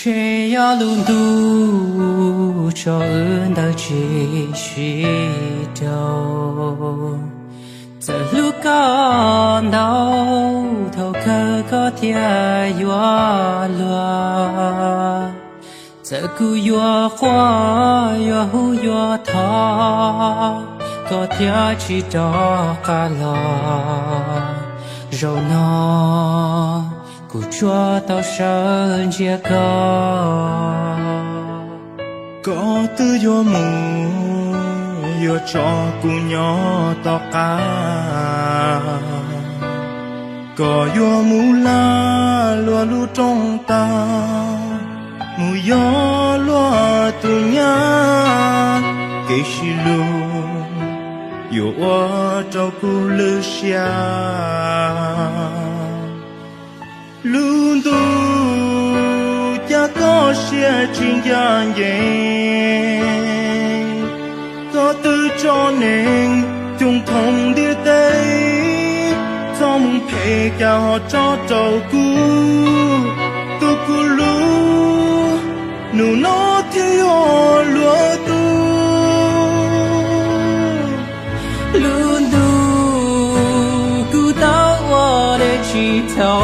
谁要路途找恩的继续走，这路高到头可天越落，这股越花越红越烫，可天气到卡了，肉呢？故作到圣洁歌，có tư yo mu yo cho cu nhỏ to ca, có yo mu la lúa lu trong ta, mu yo lúa tu nhá, cái xì lu yo ở trong cu lư xia. Luôn tu cha có xe trên gian dễ có tư cho nên chung thông đi tây trong thể cha họ cho trâu cu tu cu lu nụ nó thiếu lúa tu luôn tu cứ tao qua để chỉ thâu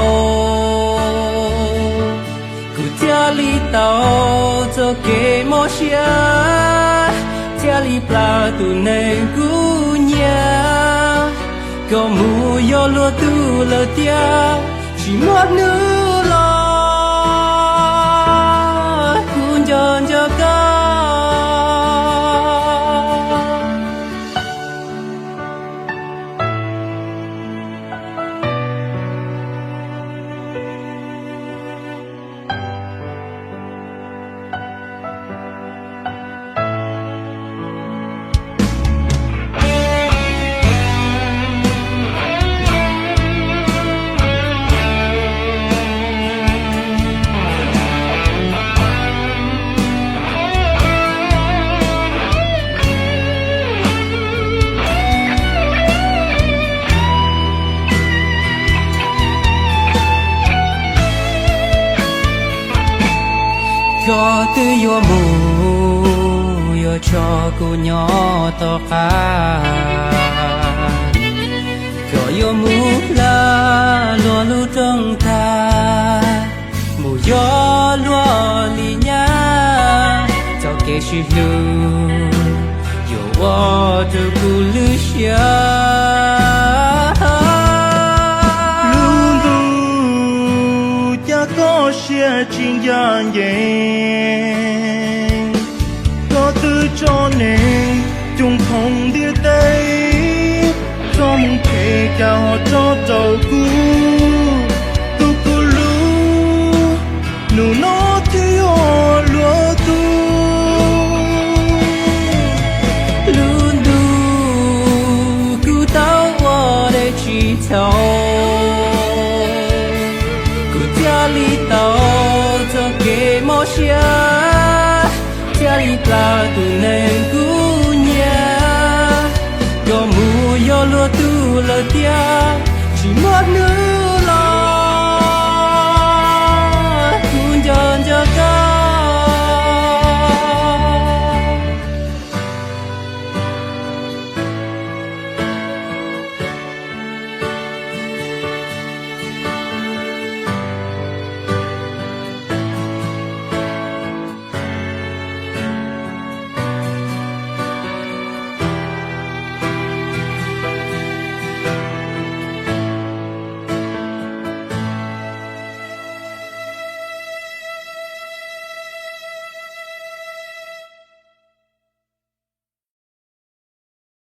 li tao cho cái mò xia cha li pla tu nên cú nhà có mu yo lo tu lo tia chỉ một nữa lo kun chân cho ca có tư yo mu yo cho cô nhỏ to ca, có yo mu la lúa lu trong ta, mu yo lúa li nhá, cho cái xì lu yo ở trong cu lư xia. Có xe trên gian dễ có tư cho nên chung thông đi tây trong thể cha họ cho trâu cu tu cu lu nụ nó thiếu lúa tu luôn du cứ tao qua để chỉ thâu li tao cho cái mò xia cha li pla tu nên cú nhà có mu yo lo tu lo tia chỉ một nữa